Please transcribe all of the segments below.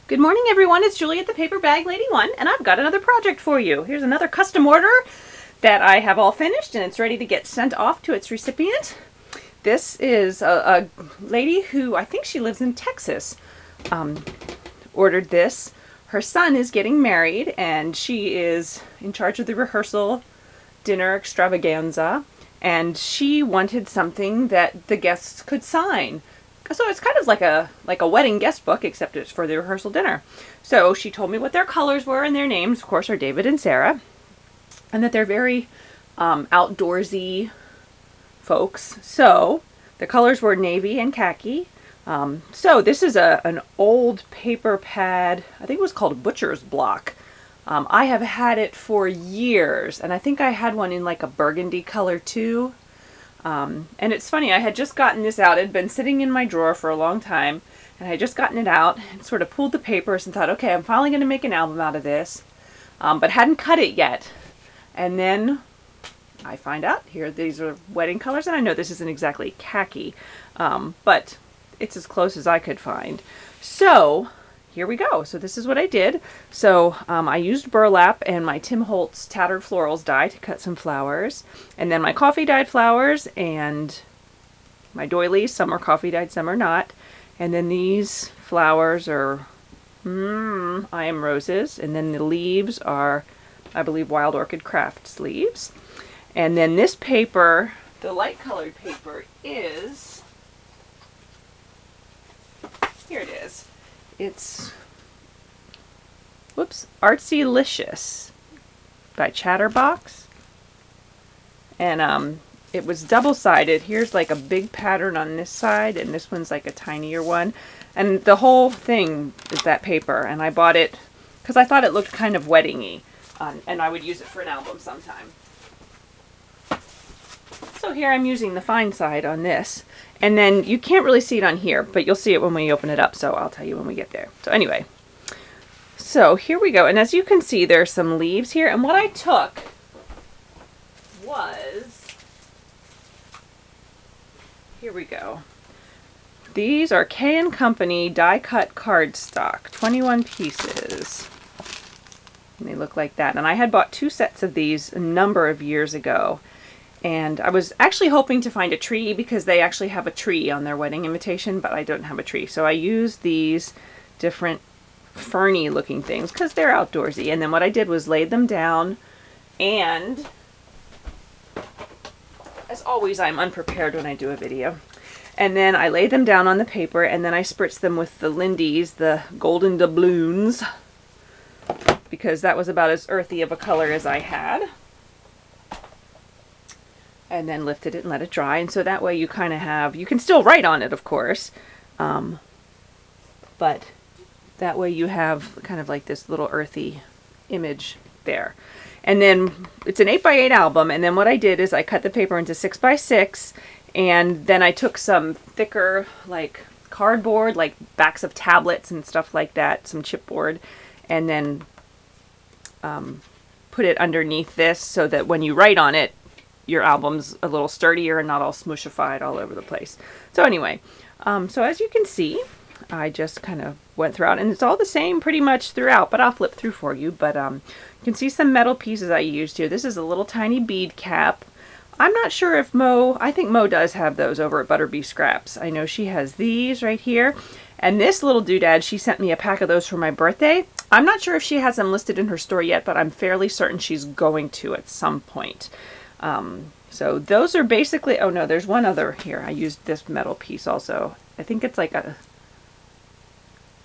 Good morning, everyone. It's Julie at the Paper Bag Lady 1, and I've got another project for you. Here's another custom order that I have all finished, and it's ready to get sent off to its recipient. This is a lady who, I think she lives in Texas, ordered this. Her son is getting married, and she is in charge of the rehearsal dinner extravaganza, and she wanted something that the guests could sign. So it's kind of like a wedding guest book, except it's for the rehearsal dinner. So she told me what their colors were, and their names, of course, are David and Sarah, and that they're very outdoorsy folks. So the colors were navy and khaki. So this is an old paper pad. I think it was called a butcher's block. I have had it for years, and I think I had one in like a burgundy color too. And it's funny, I had just gotten this out. It had been sitting in my drawer for a long time, and I had just gotten it out and sort of pulled the papers and thought, okay, I'm finally going to make an album out of this, but hadn't cut it yet. And then I find out here these are wedding colors, and I know this isn't exactly khaki, but it's as close as I could find. So here we go. So this is what I did. So I used burlap and my Tim Holtz Tattered Florals die to cut some flowers, and then my coffee dyed flowers and my doilies. Some are coffee dyed, some are not. And then these flowers are I am roses, and then the leaves are, I believe, Wild Orchid Crafts leaves. And then this paper, the light colored paper, is, here it is. It's, whoops, Artsy-licious by Chatterbox. And it was double-sided. Here's like a big pattern on this side, and this one's like a tinier one. And the whole thing is that paper, and I bought it because I thought it looked kind of wedding-y, and I would use it for an album sometime. So here I'm using the fine side on this, and then you can't really see it on here, but you'll see it when we open it up, so I'll tell you when we get there. So anyway, so here we go, and as you can see, there's some leaves here, and what I took was, here we go. These are K & Company die-cut cardstock, 21 pieces. And they look like that, and I had bought 2 sets of these a number of years ago. And I was actually hoping to find a tree, because they actually have a tree on their wedding invitation, but I don't have a tree. So I used these different ferny looking things because they're outdoorsy. And then what I did was laid them down, and as always, I'm unprepared when I do a video. And then I laid them down on the paper, and then I spritzed them with the Lindy's, the golden doubloons, because that was about as earthy of a color as I had. And then lifted it and let it dry, and so that way you kind of have, you can still write on it, of course, but that way you have kind of like this little earthy image there. And then it's an 8x8 album, and then what I did is I cut the paper into 6x6, and then I took some thicker like cardboard, like backs of tablets and stuff like that, some chipboard, and then put it underneath this so that when you write on it, your album's a little sturdier and not all smushified all over the place. So anyway, so as you can see, I just kind of went throughout, and it's all the same pretty much throughout, but I'll flip through for you. But you can see some metal pieces I used here. This is a little tiny bead cap. I'm not sure if I think Mo does have those over at Butterbee Scraps. I know she has these right here. And this little doodad, she sent me a pack of those for my birthday. I'm not sure if she has them listed in her store yet, but I'm fairly certain she's going to at some point. So those are basically, oh no, there's one other here. I used this metal piece also. I think it's like a,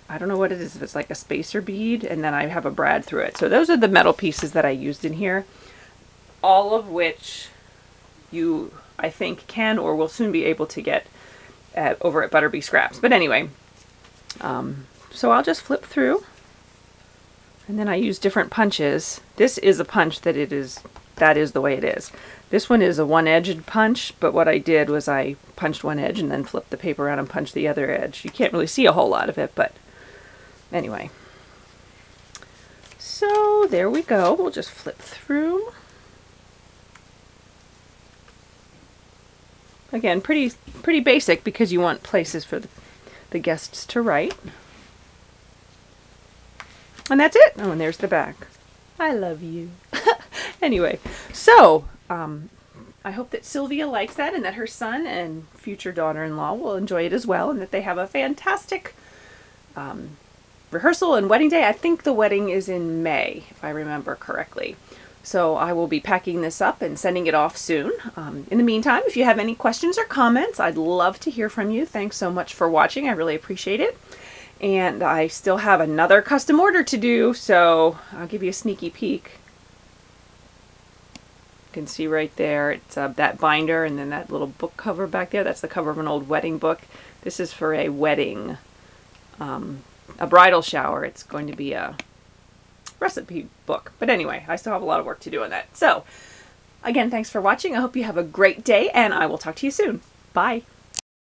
I don't know what it is, if it's like a spacer bead, and then I have a brad through it. So those are the metal pieces that I used in here, all of which you, I think, can or will soon be able to get over at Butterbee Scraps. But anyway, so I'll just flip through, and then I use different punches. This is a punch that is the way it is. This one is a one-edged punch, but what I did was I punched one edge and then flipped the paper around and punched the other edge. You can't really see a whole lot of it, but anyway. So there we go. We'll just flip through. Again, pretty basic, because you want places for the guests to write. And that's it. Oh, and there's the back. I love you. Anyway, so I hope that Sylvia likes that and that her son and future daughter-in-law will enjoy it as well, and that they have a fantastic rehearsal and wedding day. I think the wedding is in May, if I remember correctly. So I will be packing this up and sending it off soon. In the meantime, if you have any questions or comments, I'd love to hear from you. Thanks so much for watching. I really appreciate it. And I still have another custom order to do, so I'll give you a sneaky peek. You can see right there, it's that binder and then that little book cover back there. That's the cover of an old wedding book. This is for a wedding, a bridal shower. It's going to be a recipe book. But anyway, I still have a lot of work to do on that. So, again, thanks for watching. I hope you have a great day, and I will talk to you soon. Bye.